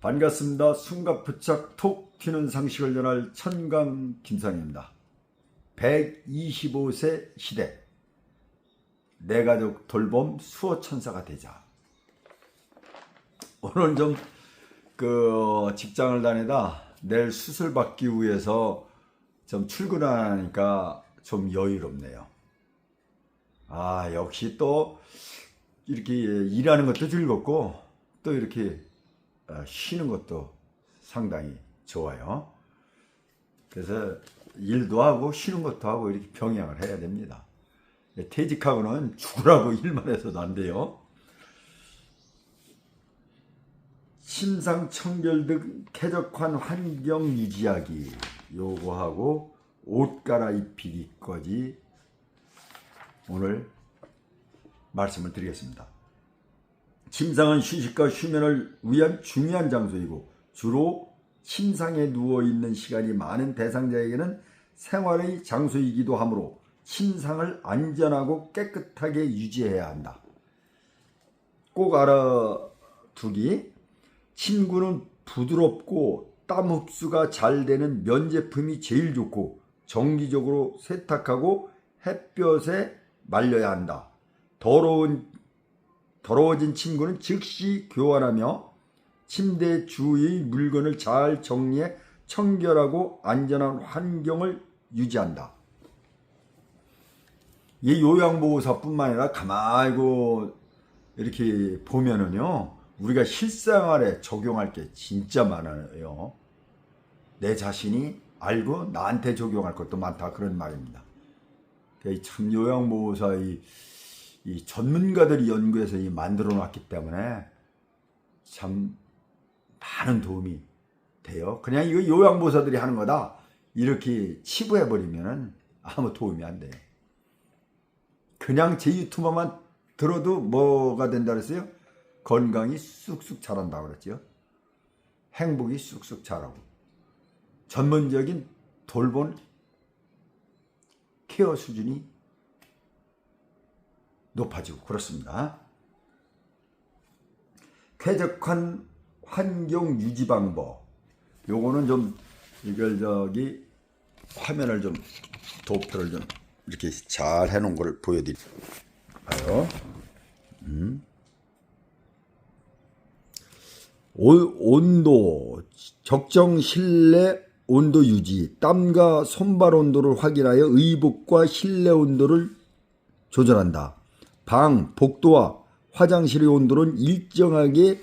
반갑습니다. 숨가부착 톡 튀는 상식을 전할 천강 김상입니다. 125세 시대 내 가족 돌봄 수호천사가 되자. 오늘 좀 직장을 다니다 내일 수술 받기 위해서 좀 출근하니까 좀 여유롭네요. 역시 또 이렇게 일하는 것도 즐겁고 또 이렇게 쉬는 것도 상당히 좋아요. 그래서 일도 하고 쉬는 것도 하고 이렇게 병행을 해야 됩니다. 퇴직하고는 죽으라고 일만 해서도 안 돼요. 침상, 청결 등 쾌적한 환경 유지하기 요거하고 옷 갈아입히기까지 오늘 말씀을 드리겠습니다. 침상은 휴식과 휴면을 위한 중요한 장소이고 주로 침상에 누워있는 시간이 많은 대상자에게는 생활의 장소이기도 하므로 침상을 안전하고 깨끗하게 유지해야 한다. 꼭 알아두기. 침구는 부드럽고 땀 흡수가 잘 되는 면 제품이 제일 좋고 정기적으로 세탁하고 햇볕에 말려야 한다. 더러워진 침구는 즉시 교환하며 침대 주위의 물건을 잘 정리해 청결하고 안전한 환경을 유지한다. 이 요양보호사뿐만 아니라 가만히 이렇게 보면은요, 우리가 실생활에 적용할 게 진짜 많아요. 내 자신이 알고 나한테 적용할 것도 많다, 그런 말입니다. 참 요양보호사 이 전문가들이 연구해서 만들어 놨기 때문에 참 많은 도움이 돼요. 그냥 이거 요양보호사들이 하는 거다 이렇게 치부해버리면 아무 도움이 안 돼요. 그냥 제 유튜버만 들어도 뭐가 된다 그랬어요? 건강이 쑥쑥 자란다고 그랬죠. 행복이 쑥쑥 자라고 전문적인 돌봄 케어 수준이 높아지고 그렇습니다. 쾌적한 환경 유지 방법. 요거는 좀 이걸 화면을 좀 도표를 좀 이렇게 잘 해놓은 걸 보여드릴까요? 온도, 적정 실내 온도 유지, 땀과 손발 온도를 확인하여 의복과 실내 온도를 조절한다. 방, 복도와 화장실의 온도는 일정하게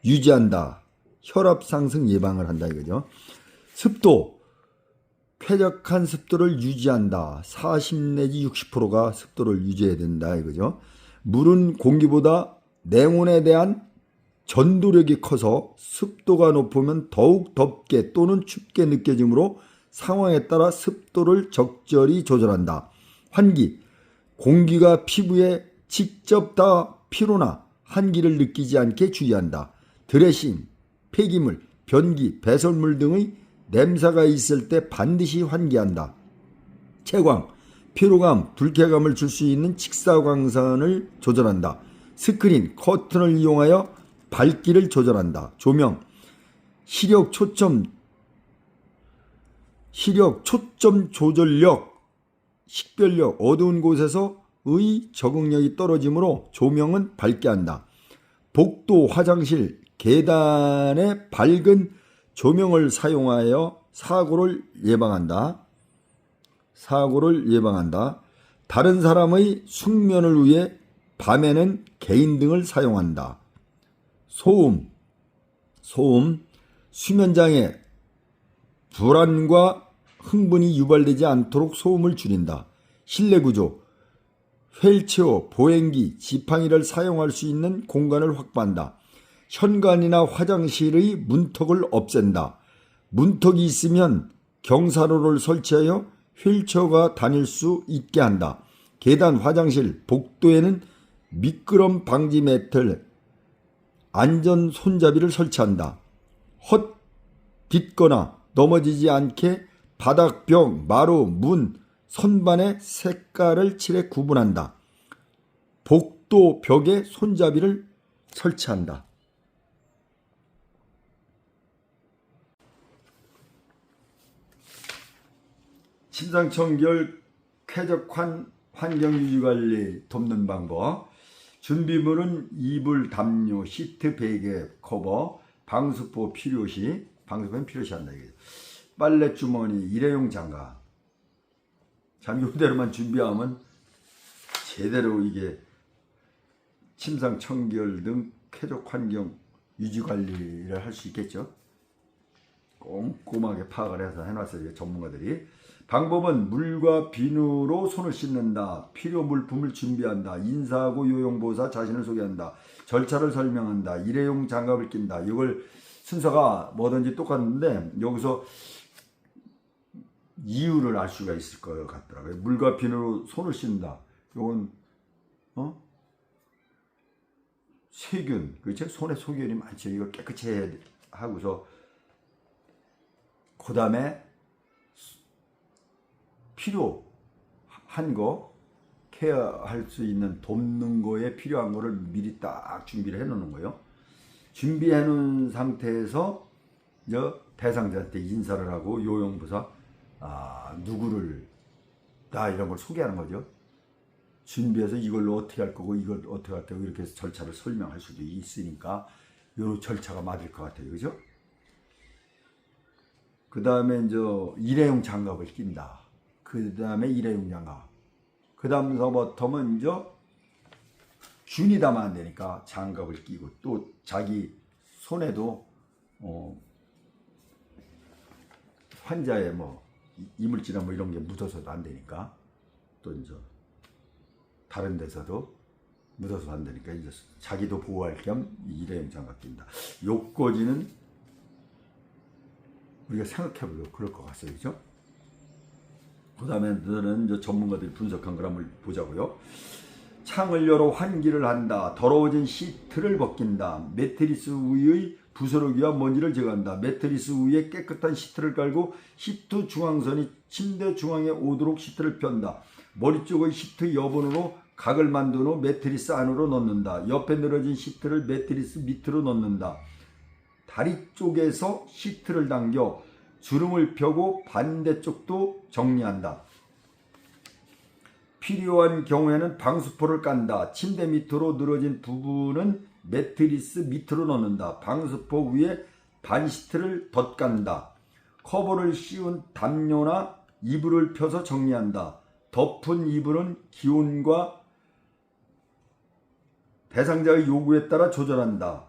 유지한다. 혈압 상승 예방을 한다 이거죠. 습도, 쾌적한 습도를 유지한다. 40 내지 60%가 습도를 유지해야 된다 이거죠. 물은 공기보다 냉온에 대한 전도력이 커서 습도가 높으면 더욱 덥게 또는 춥게 느껴지므로 상황에 따라 습도를 적절히 조절한다. 환기, 공기가 피부에 직접 닿아 피로나 한기를 느끼지 않게 주의한다. 드레싱, 폐기물, 변기, 배설물 등의 냄새가 있을 때 반드시 환기한다. 채광, 피로감, 불쾌감을 줄 수 있는 직사광선을 조절한다. 스크린, 커튼을 이용하여 밝기를 조절한다. 조명, 시력 초점 조절력, 식별력, 어두운 곳에서의 적응력이 떨어지므로 조명은 밝게 한다. 복도, 화장실, 계단에 밝은 조명을 사용하여 사고를 예방한다. 다른 사람의 숙면을 위해 밤에는 개인등을 사용한다. 소음, 수면장애, 불안과 흥분이 유발되지 않도록 소음을 줄인다. 실내 구조, 휠체어, 보행기, 지팡이를 사용할 수 있는 공간을 확보한다. 현관이나 화장실의 문턱을 없앤다. 문턱이 있으면 경사로를 설치하여 휠체어가 다닐 수 있게 한다. 계단, 화장실, 복도에는 미끄럼 방지 매트를 안전 손잡이를 설치한다. 헛딛거나 넘어지지 않게 바닥, 벽, 마루, 문, 선반의 색깔을 칠해 구분한다. 복도 벽에 손잡이를 설치한다. 침상청결 쾌적한 환경유지관리 돕는 방법. 준비물은 이불, 담요, 시트, 베개, 커버, 방수포 필요시, 방수포는 필요시 한다. 빨래주머니, 일회용 장갑. 참 이대로만 준비하면 제대로 이게 침상 청결 등 쾌적 환경 유지 관리를 할 수 있겠죠. 꼼꼼하게 파악을 해서 해놨어요, 전문가들이. 방법은 물과 비누로 손을 씻는다. 필요 물품을 준비한다. 인사하고 요용보사 자신을 소개한다. 절차를 설명한다. 일회용 장갑을 낀다. 이걸 순서가 뭐든지 똑같은데 여기서 이유를 알 수가 있을 것 같더라고요. 물과 비누로 손을 씻는다. 이건 세균, 그렇죠? 손에 소균이 많죠. 이걸 깨끗이 해야 하고서 그 다음에 필요한 거, 케어할 수 있는 돕는 거에 필요한 거를 미리 딱 준비를 해 놓는 거예요. 준비해 놓은 상태에서 대상자한테 인사를 하고 요용부사 누구를 다 이런 걸 소개하는 거죠. 준비해서 이걸로 어떻게 할 거고 이걸 어떻게 할 거고 이렇게 해서 절차를 설명할 수도 있으니까 요 절차가 맞을 것 같아요. 그죠? 그 다음에 이제 일회용 장갑을 낀다. 그 다음에 일회용 장갑. 그 다음서부터는 이제 균이 닿으면 안 되니까 장갑을 끼고 또 자기 손에도 환자의 이물질이나 이런 게 묻어서도 안 되니까 또 이제 다른 데서도 묻어서 안 되니까 이제 자기도 보호할 겸 일회용 장갑 낀다. 요거지는 우리가 생각해보면 그럴 것 같아요. 그죠? 그 다음에는 이제 전문가들이 분석한 걸 한번 보자고요. 창을 열어 환기를 한다. 더러워진 시트를 벗긴다. 매트리스 위의 부스러기와 먼지를 제거한다. 매트리스 위에 깨끗한 시트를 깔고 시트 중앙선이 침대 중앙에 오도록 시트를 편다. 머리 쪽의 시트 여분으로 각을 만든 후 매트리스 안으로 넣는다. 옆에 늘어진 시트를 매트리스 밑으로 넣는다. 다리 쪽에서 시트를 당겨 주름을 펴고 반대쪽도 정리한다. 필요한 경우에는 방수포를 깐다. 침대 밑으로 늘어진 부분은 매트리스 밑으로 넣는다. 방수포 위에 반시트를 덧간다. 커버를 씌운 담요나 이불을 펴서 정리한다. 덮은 이불은 기온과 대상자의 요구에 따라 조절한다.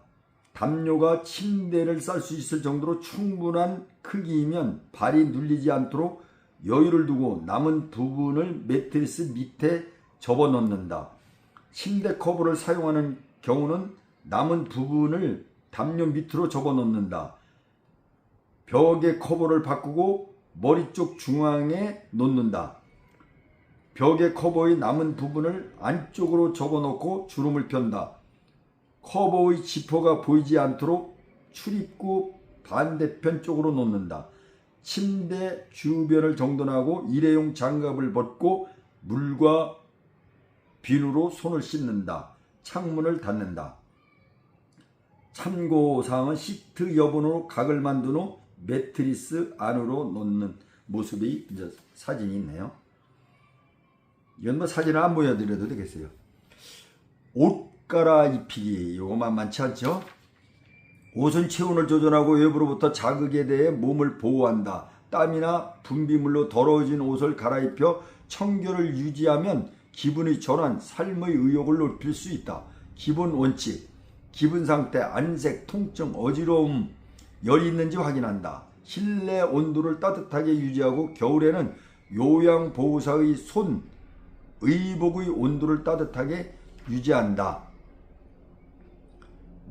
담요가 침대를 쌀 수 있을 정도로 충분한 크기이면 발이 눌리지 않도록 여유를 두고 남은 부분을 매트리스 밑에 접어넣는다. 침대 커버를 사용하는 경우는 남은 부분을 담요 밑으로 접어넣는다. 벽의 커버를 바꾸고 머리 쪽 중앙에 놓는다. 벽의 커버의 남은 부분을 안쪽으로 접어넣고 주름을 편다. 커버의 지퍼가 보이지 않도록 출입구 반대편 쪽으로 놓는다. 침대 주변을 정돈하고 일회용 장갑을 벗고 물과 비누로 손을 씻는다. 창문을 닫는다. 참고사항은 시트 여분으로 각을 만든 후 매트리스 안으로 놓는 모습이 이제 사진이 있네요. 이건 사진을 안 보여드려도 되겠어요. 옷 갈아입히기, 요거만 많지 않죠? 옷은 체온을 조절하고 외부로부터 자극에 대해 몸을 보호한다. 땀이나 분비물로 더러워진 옷을 갈아입혀 청결을 유지하면 기분의 전환, 삶의 의욕을 높일 수 있다. 기본 원칙, 기분 상태, 안색, 통증, 어지러움, 열이 있는지 확인한다. 실내 온도를 따뜻하게 유지하고 겨울에는 요양보호사의 손, 의복의 온도를 따뜻하게 유지한다.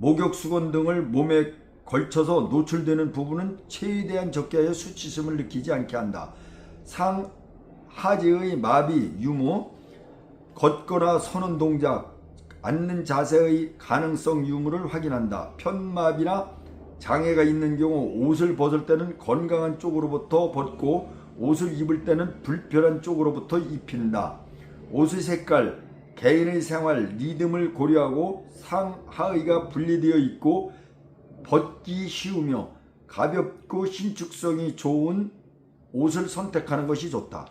목욕 수건 등을 몸에 걸쳐서 노출되는 부분은 최대한 적게 하여 수치심을 느끼지 않게 한다. 상하체의 마비, 유무, 걷거나 서는 동작, 앉는 자세의 가능성 유무를 확인한다. 편마비나 장애가 있는 경우 옷을 벗을 때는 건강한 쪽으로부터 벗고 옷을 입을 때는 불편한 쪽으로부터 입힌다. 옷의 색깔, 개인의 생활, 리듬을 고려하고 상하의가 분리되어 있고 벗기 쉬우며 가볍고 신축성이 좋은 옷을 선택하는 것이 좋다.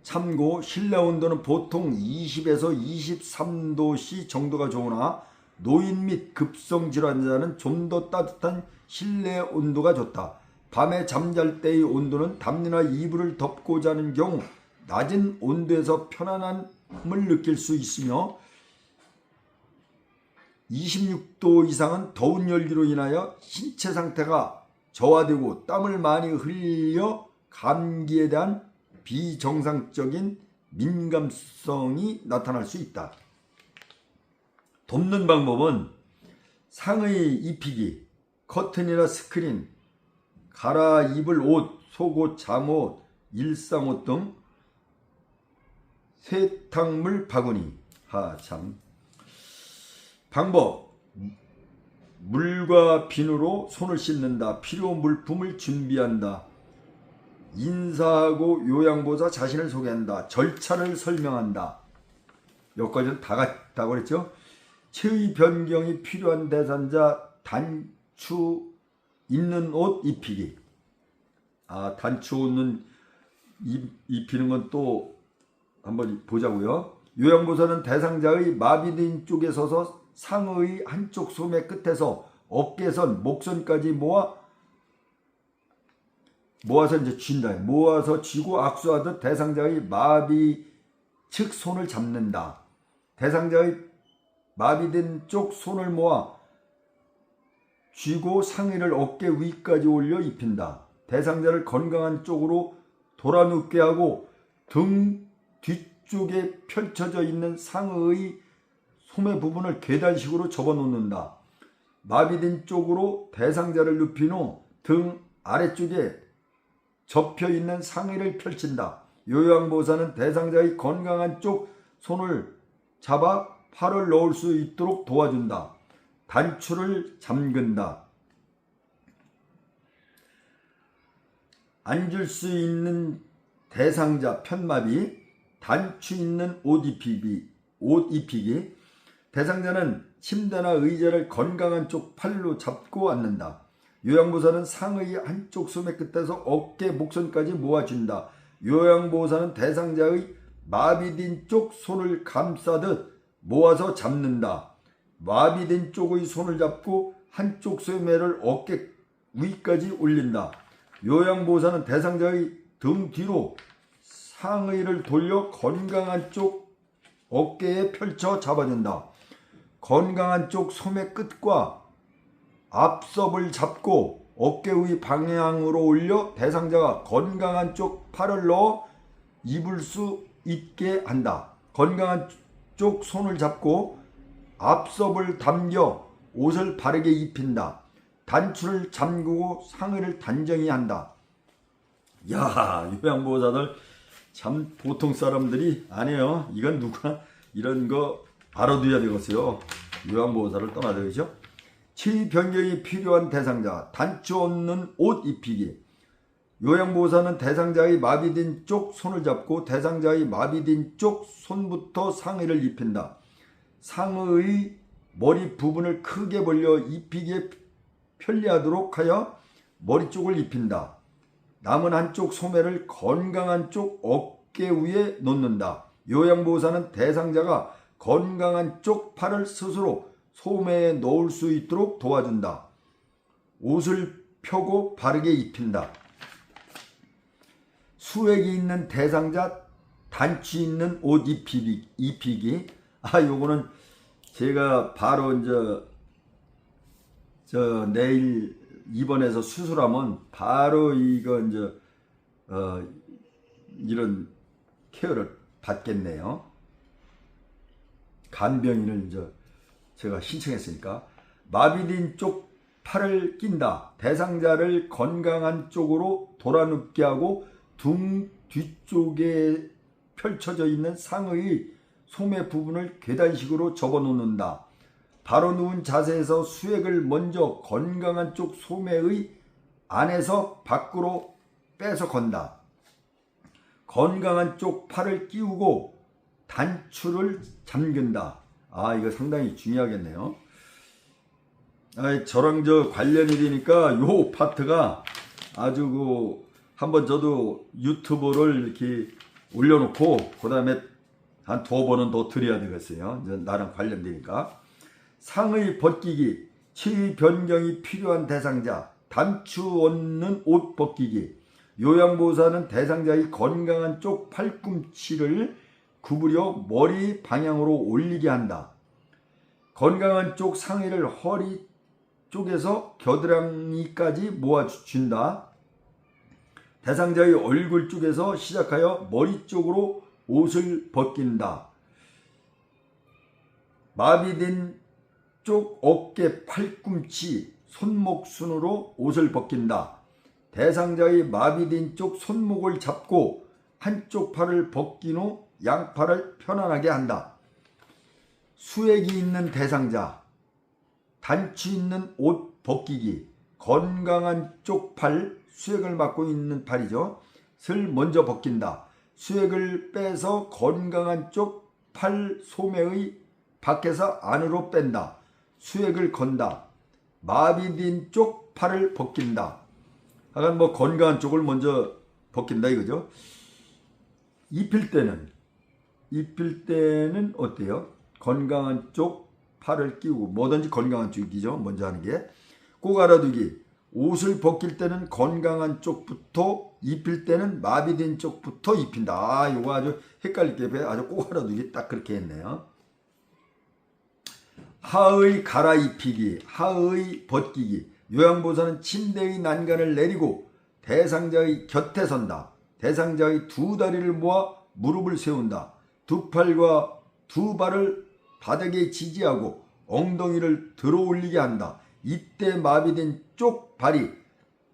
참고 실내 온도는 보통 20에서 23도씨 정도가 좋으나 노인 및 급성 질환자는 좀 더 따뜻한 실내 온도가 좋다. 밤에 잠잘 때의 온도는 담요나 이불을 덮고 자는 경우 낮은 온도에서 편안함을 느낄 수 있으며 26도 이상은 더운 열기로 인하여 신체 상태가 저하되고 땀을 많이 흘려 감기에 대한 비정상적인 민감성이 나타날 수 있다. 돕는 방법은 상의 입히기, 커튼이나 스크린, 갈아입을 옷, 속옷, 잠옷, 일상옷 등 세탁물 바구니. 방법: 물과 비누로 손을 씻는다. 필요 물품을 준비한다. 인사하고 요양보호사 자신을 소개한다. 절차를 설명한다. 여기까지는 다 같다고 그랬죠. 체의 변경이 필요한 대상자 단추 있는 옷 입히기. 단추 옷은 입히는 건 또 한번 보자고요. 요양보호사는 대상자의 마비된 쪽에 서서 상의 한쪽 소매 끝에서 어깨선 목선까지 모아서 이제 쥔다. 모아서 쥐고 악수하듯 대상자의 마비 측 손을 잡는다. 대상자의 마비된 쪽 손을 모아 쥐고 상의를 어깨 위까지 올려 입힌다. 대상자를 건강한 쪽으로 돌아 눕게 하고 등 뒤쪽에 펼쳐져 있는 상의의 소매 부분을 계단식으로 접어놓는다. 마비된 쪽으로 대상자를 눕힌 후 등 아래쪽에 접혀있는 상의를 펼친다. 요양보호사는 대상자의 건강한 쪽 손을 잡아 팔을 넣을 수 있도록 도와준다. 단추를 잠근다. 앉을 수 있는 대상자 편마비, 단추 있는 옷 입히기. 대상자는 침대나 의자를 건강한 쪽 팔로 잡고 앉는다. 요양보호사는 상의 한쪽 소매 끝에서 어깨 목선까지 모아준다. 요양보호사는 대상자의 마비된 쪽 손을 감싸듯 모아서 잡는다. 마비된 쪽의 손을 잡고 한쪽 소매를 어깨 위까지 올린다. 요양보호사는 대상자의 등 뒤로 상의를 돌려 건강한 쪽 어깨에 펼쳐 잡아준다. 건강한 쪽 소매 끝과 앞섭을 잡고 어깨 위 방향으로 올려 대상자가 건강한 쪽 팔을 넣어 입을 수 있게 한다. 건강한 쪽 손을 잡고 앞섭을 당겨 옷을 바르게 입힌다. 단추를 잠그고 상의를 단정히 한다. 야, 요양보호사들 참 보통 사람들이 아니에요. 이건 누가 이런 거 알아둬야 되겠어요. 요양보호사를 떠나야 되죠. 체의 변경이 필요한 대상자, 단추 없는 옷 입히기. 요양보호사는 대상자의 마비된 쪽 손을 잡고 대상자의 마비된 쪽 손부터 상의를 입힌다. 상의의 머리 부분을 크게 벌려 입히기에 편리하도록 하여 머리 쪽을 입힌다. 남은 한쪽 소매를 건강한 쪽 어깨 위에 놓는다. 요양보호사는 대상자가 건강한 쪽 팔을 스스로 소매에 넣을 수 있도록 도와준다. 옷을 펴고 바르게 입힌다. 수액이 있는 대상자 단추 있는 옷 입히기. 요거는 제가 바로 내일 입원해서 수술하면 바로 이거 이런 케어를 받겠네요. 간병인을 제가 신청했으니까. 마비된 쪽 팔을 낀다. 대상자를 건강한 쪽으로 돌아 눕게 하고 등 뒤쪽에 펼쳐져 있는 상의의 소매 부분을 계단식으로 접어놓는다. 바로 누운 자세에서 수액을 먼저 건강한 쪽 소매의 안에서 밖으로 빼서 건다. 건강한 쪽 팔을 끼우고 단추를 잠근다. 이거 상당히 중요하겠네요. 저랑 관련이 되니까 요 파트가 아주 한번 저도 유튜브를 이렇게 올려놓고 그 다음에 한 2번은 더 드려야 되겠어요. 이제 나랑 관련되니까. 상의 벗기기, 치의 변경이 필요한 대상자, 단추 얻는 옷 벗기기. 요양보호사는 대상자의 건강한 쪽 팔꿈치를 구부려 머리 방향으로 올리게 한다. 건강한 쪽 상의를 허리 쪽에서 겨드랑이까지 모아준다. 대상자의 얼굴 쪽에서 시작하여 머리 쪽으로 옷을 벗긴다. 마비된 쪽 어깨, 팔꿈치, 손목 순으로 옷을 벗긴다. 대상자의 마비된 쪽 손목을 잡고 한쪽 팔을 벗긴 후 양팔을 편안하게 한다. 수액이 있는 대상자, 단추 있는 옷 벗기기, 건강한 쪽 팔, 수액을 맡고 있는 팔이죠. 을 먼저 벗긴다. 수액을 빼서 건강한 쪽 팔 소매의 밖에서 안으로 뺀다. 수액을 건다. 마비된 쪽 팔을 벗긴다. 하여간 뭐 건강한 쪽을 먼저 벗긴다 이거죠. 입힐 때는 어때요? 건강한 쪽 팔을 끼우고 뭐든지 건강한 쪽이죠. 먼저 하는 게. 꼭 알아두기. 옷을 벗길 때는 건강한 쪽부터, 입힐 때는 마비된 쪽부터 입힌다. 아, 이거 아주 헷갈릴게 아주 꼭 알아두기 딱 그렇게 했네요. 하의 갈아입히기, 하의 벗기기. 요양보호사는 침대의 난간을 내리고 대상자의 곁에 선다. 대상자의 두 다리를 모아 무릎을 세운다. 두 팔과 두 발을 바닥에 지지하고 엉덩이를 들어 올리게 한다. 이때 마비된 쪽 발이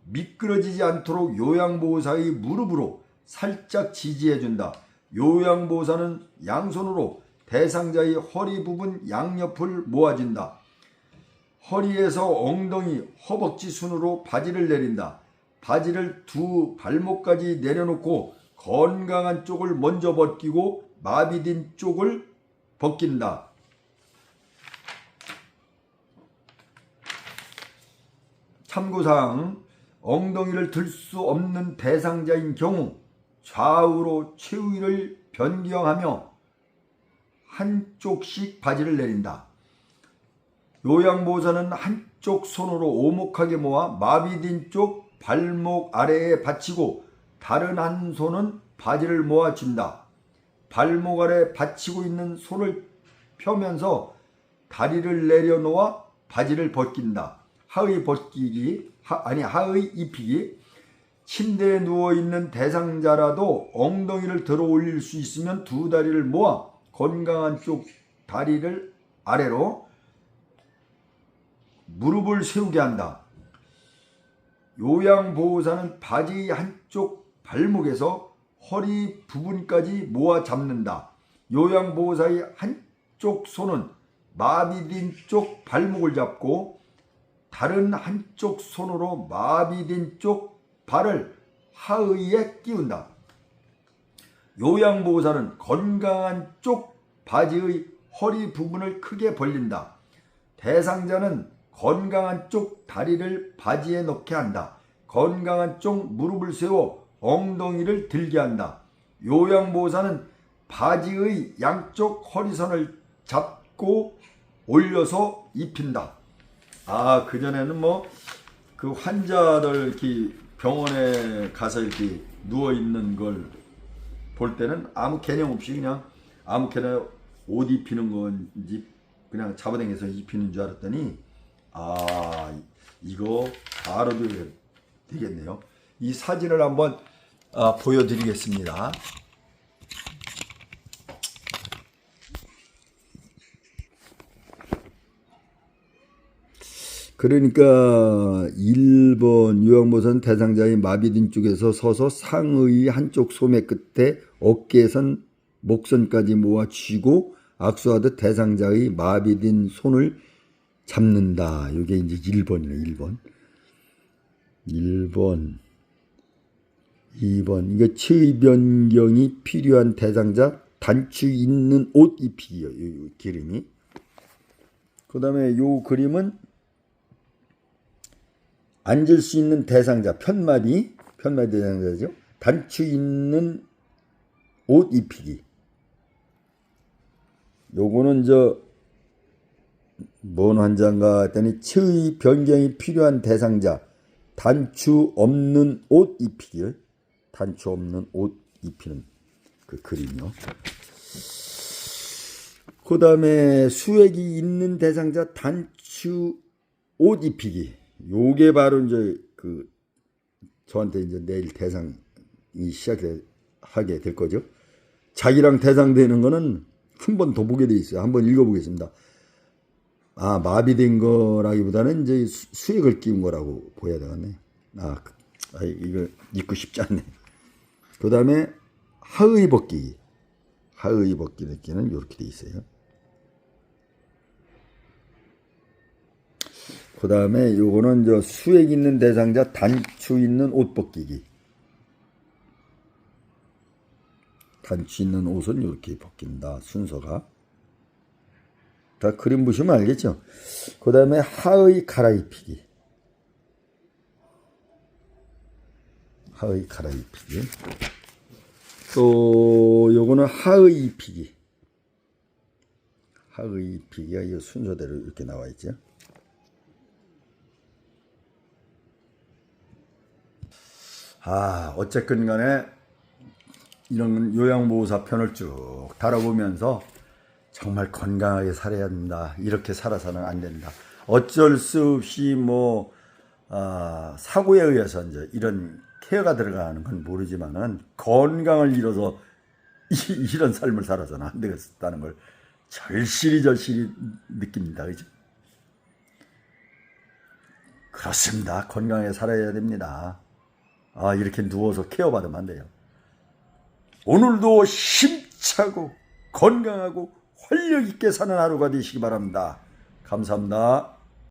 미끄러지지 않도록 요양보호사의 무릎으로 살짝 지지해준다. 요양보호사는 양손으로 대상자의 허리 부분 양옆을 모아준다. 허리에서 엉덩이, 허벅지 순으로 바지를 내린다. 바지를 두 발목까지 내려놓고 건강한 쪽을 먼저 벗기고 마비된 쪽을 벗긴다. 참고사항, 엉덩이를 들 수 없는 대상자인 경우 좌우로 체위를 변경하며 한쪽씩 바지를 내린다. 요양보호사는 한쪽 손으로 오목하게 모아 마비된 쪽 발목 아래에 받치고 다른 한 손은 바지를 모아준다. 발목 아래 받치고 있는 손을 펴면서 다리를 내려놓아 바지를 벗긴다. 하의 벗기기, 하의 입히기. 침대에 누워있는 대상자라도 엉덩이를 들어 올릴 수 있으면 두 다리를 모아 건강한 쪽 다리를 아래로 무릎을 세우게 한다. 요양보호사는 바지의 한쪽 발목에서 허리 부분까지 모아 잡는다. 요양보호사의 한쪽 손은 마비된 쪽 발목을 잡고 다른 한쪽 손으로 마비된 쪽 발을 하의에 끼운다. 요양보호사는 건강한 쪽 바지의 허리 부분을 크게 벌린다. 대상자는 건강한 쪽 다리를 바지에 넣게 한다. 건강한 쪽 무릎을 세워 엉덩이를 들게 한다. 요양보호사는 바지의 양쪽 허리선을 잡고 올려서 입힌다. 아, 그전에는 뭐 그 환자들 이렇게 병원에 가서 이렇게 누워있는 걸 볼 때는 아무 개념 없이 그냥 아무렇게나 옷 입히는 건지 그냥 잡아당겨서 입히는 줄 알았더니 아, 이거 알아도 되겠네요. 이 사진을 한번 보여드리겠습니다. 그러니까 1번 요양보호사는 대상자의 마비된 쪽에서 서서 상의 한쪽 소매 끝에 어깨선 목선까지 모아 쥐고 악수하듯 대상자의 마비된 손을 잡는다. 이게 이제 1번이네. 1번 2번 이게 체위 변경이 필요한 대상자 단추 있는 옷 입히기요. 이 그림이. 그 다음에 요 그림은 앉을 수 있는 대상자 편마비 편마대장자죠. 단추 있는 옷 입히기. 요거는 뭔 환자인가 했더니 치의 변경이 필요한 대상자 단추 없는 옷 입히기. 단추 없는 옷 입히는 그 그림이요. 그 다음에 수액이 있는 대상자 단추 옷 입히기. 요게 바로 저한테 내일 대상이 시작하게 될 거죠. 자기랑 대상되는 거는 한 번 더 보게 돼 있어요. 한번 읽어보겠습니다. 마비된 거라기보다는 수액을 끼운 거라고 보여야 되겠네. 이거 읽고 싶지 않네. 그 다음에 하의 벗기기. 하의 벗기기는 이렇게 돼 있어요. 그 다음에 요거는 수액 있는 대상자 단추 있는 옷 벗기기. 단추 있는 옷은 이렇게 벗긴다. 순서가. 다 그림 보시면 알겠죠. 그 다음에 하의 갈아입히기. 하의 갈아입히기. 또 요거는 하의 입히기. 하의 입히기가 이 순서대로 이렇게 나와 있죠. 어쨌건 간에 이런 요양보호사 편을 쭉 다뤄보면서 정말 건강하게 살아야 된다. 이렇게 살아서는 안 된다. 어쩔 수 없이 사고에 의해서 이런 케어가 들어가는 건 모르지만은 건강을 잃어서 이런 삶을 살아서는 안 되겠다는 걸 절실히 느낍니다. 그죠? 그렇습니다. 건강하게 살아야 됩니다. 이렇게 누워서 케어받으면 안 돼요. 오늘도 힘차고 건강하고 활력 있게 사는 하루가 되시기 바랍니다. 감사합니다.